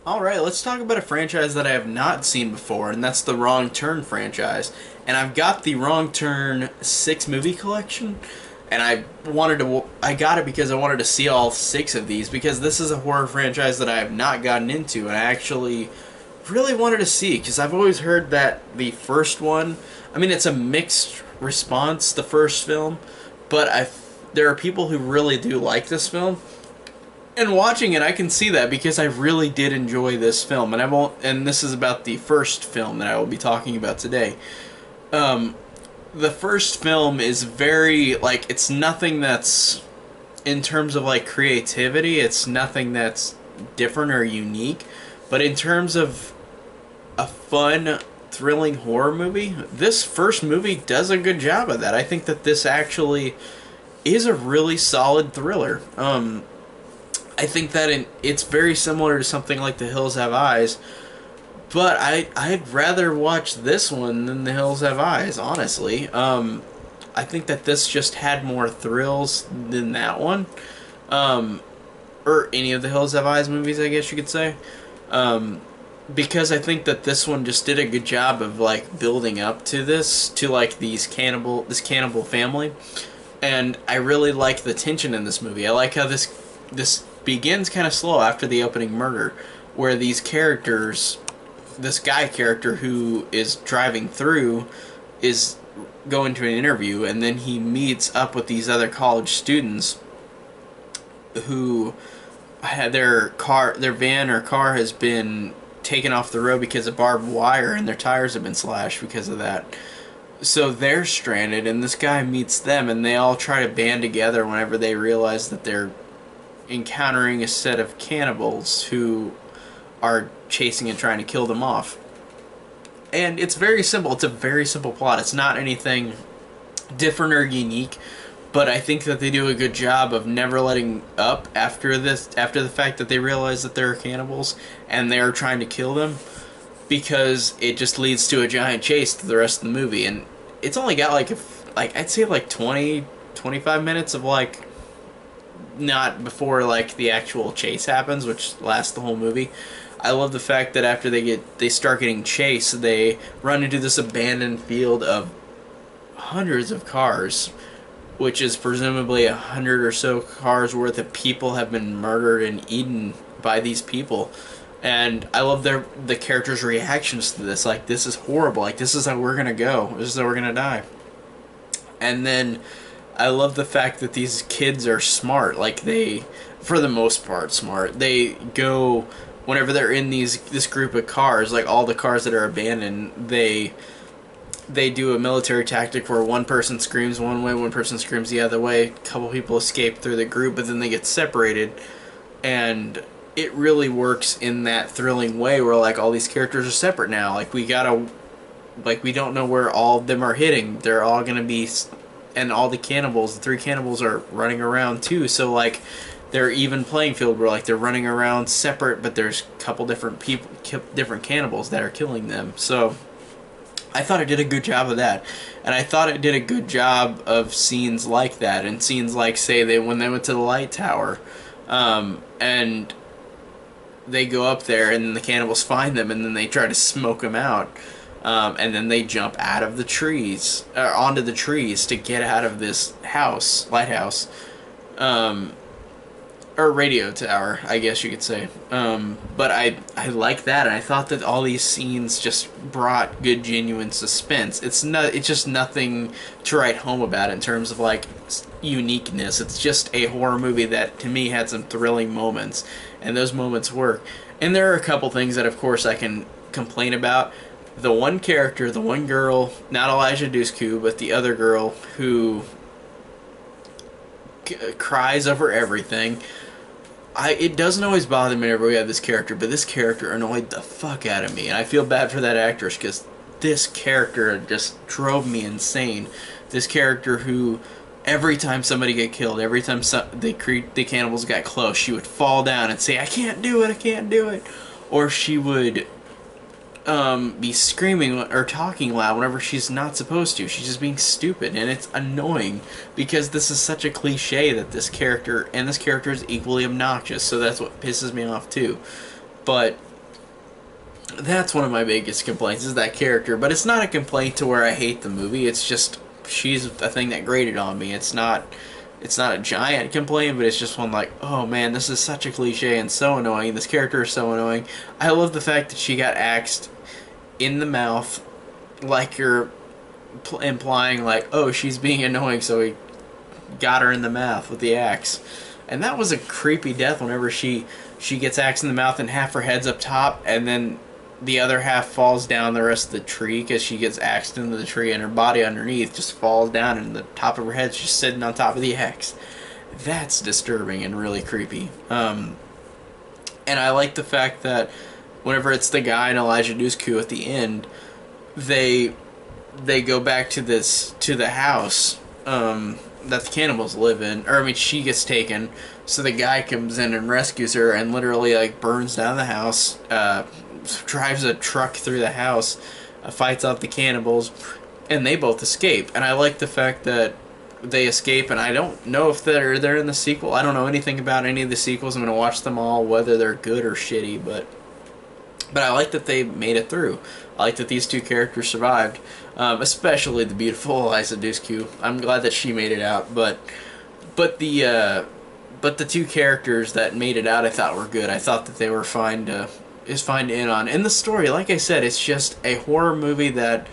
Alright, let's talk about a franchise that I have not seen before, and that's the Wrong Turn franchise. And I've got the Wrong Turn 6 movie collection, and I got it because I wanted to see all 6 of these, because this is a horror franchise that I have not gotten into, and I actually really wanted to see, because I've always heard that the first one, I mean, it's a mixed response, the first film, but there are people who really do like this film, and watching it, I can see that because I really did enjoy this film, and I won't. And this is about the first film that I will be talking about today. Um, the first film is very like it's nothing that's in terms of like creativity. It's nothing that's different or unique, but in terms of a fun, thrilling horror movie, this first movie does a good job of that. I think that this actually is a really solid thriller. I think that it's very similar to something like The Hills Have Eyes, but I'd rather watch this one than The Hills Have Eyes, honestly. I think that this just had more thrills than that one, or any of the Hills Have Eyes movies, I guess you could say, because I think that this one just did a good job of like building up to like this cannibal family, and I really like the tension in this movie. I like how this begins kind of slow after the opening murder, where these characters, this guy character who is driving through, is going to an interview, and then he meets up with these other college students who had their van or car has been taken off the road because of barbed wire, and their tires have been slashed because of that. So they're stranded, and this guy meets them, and they all try to band together whenever they realize that they're encountering a set of cannibals who are chasing and trying to kill them off. And it's very simple. It's a very simple plot. It's not anything different or unique, but I think that they do a good job of never letting up after the fact that they realize that there are cannibals and they're trying to kill them, because it just leads to a giant chase to the rest of the movie. And it's only got like I'd say like 20-25 minutes of like, not before like the actual chase happens, which lasts the whole movie. I love the fact that after they start getting chased, they run into this abandoned field of hundreds of cars, which is presumably 100 or so cars worth of people have been murdered and eaten by these people. And I love the characters' reactions to this. Like, this is horrible. Like, this is how we're gonna go. This is how we're gonna die. And then I love the fact that these kids are smart. Like, they, for the most part, smart. They go, whenever they're in this group of cars, like all the cars that are abandoned, they do a military tactic where one person screams one way, one person screams the other way. A couple people escape through the group, but then they get separated. And it really works in that thrilling way where like all these characters are separate now. Like, we don't know where all of them are hitting. They're all gonna be, and all the 3 cannibals are running around too, so like they're even playing field where like they're running around separate, but there's a couple different cannibals that are killing them. So I thought it did a good job of that, and I thought it did a good job of scenes like that, and scenes like, say, when they went to the light tower, and they go up there and the cannibals find them, and then they try to smoke them out. And then they jump out of the trees, or onto the trees, to get out of this lighthouse, or radio tower, I guess you could say. But I like that, and I thought that all these scenes just brought good, genuine suspense. It's just nothing to write home about in terms of like uniqueness. It's just a horror movie that, to me, had some thrilling moments, and those moments work. And there are a couple things that, of course, I can complain about. The one character, the one girl, not Elijah Dushku, but the other girl who cries over everything. It doesn't always bother me whenever we have this character, but this character annoyed the fuck out of me. And I feel bad for that actress, because this character just drove me insane. This character who, every time somebody got killed, every time the cannibals got close, she would fall down and say, "I can't do it, I can't do it." Or she would be screaming or talking loud whenever she's not supposed to. She's just being stupid, and it's annoying because this is such a cliche that this character is equally obnoxious, so that's what pisses me off too. But That's one of my biggest complaints, is that character. But it's not a complaint to where I hate the movie. It's just she's a thing that grated on me. It's not a giant complaint, but it's just one like, oh man, this is such a cliche and so annoying. This character is so annoying. I love the fact that she got axed in the mouth, like you're implying like, oh, she's being annoying, so he got her in the mouth with the axe. And that was a creepy death whenever she gets axed in the mouth and half her head's up top, and then the other half falls down the rest of the tree because she gets axed into the tree, and her body underneath just falls down, and the top of her head's just sitting on top of the axe. That's disturbing and really creepy. And I like the fact that whenever it's the guy and Elijah Dushku at the end, they go back to the house that the cannibals live in, or I mean, she gets taken. So the guy comes in and rescues her, and literally like burns down the house, drives a truck through the house, fights off the cannibals, and they both escape. And I like the fact that they escape, and I don't know if they're in the sequel. I don't know anything about any of the sequels. I'm gonna watch them all, whether they're good or shitty, but I like that they made it through. I like that these two characters survived, especially the beautiful Eliza Dushku. I'm glad that she made it out, but the two characters that made it out, I thought were good. I thought that they were fine to end on. And the story, like I said, it's just a horror movie that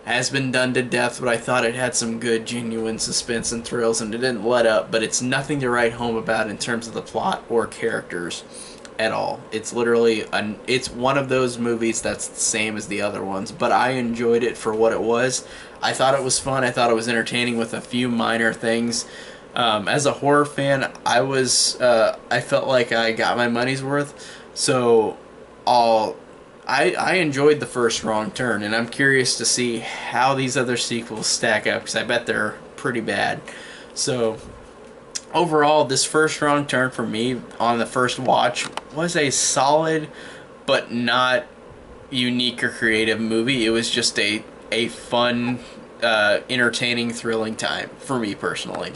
has been done to death, but I thought it had some good, genuine suspense and thrills, and it didn't let up, but it's nothing to write home about in terms of the plot or characters at all. It's literally it's one of those movies that's the same as the other ones, but I enjoyed it for what it was. I thought it was fun. I thought it was entertaining with a few minor things. As a horror fan, I felt like I got my money's worth. So I enjoyed the first Wrong Turn, and I'm curious to see how these other sequels stack up, because I bet they're pretty bad. So overall, this first Wrong Turn for me on the first watch was a solid but not unique or creative movie. It was just a fun, entertaining, thrilling time for me personally.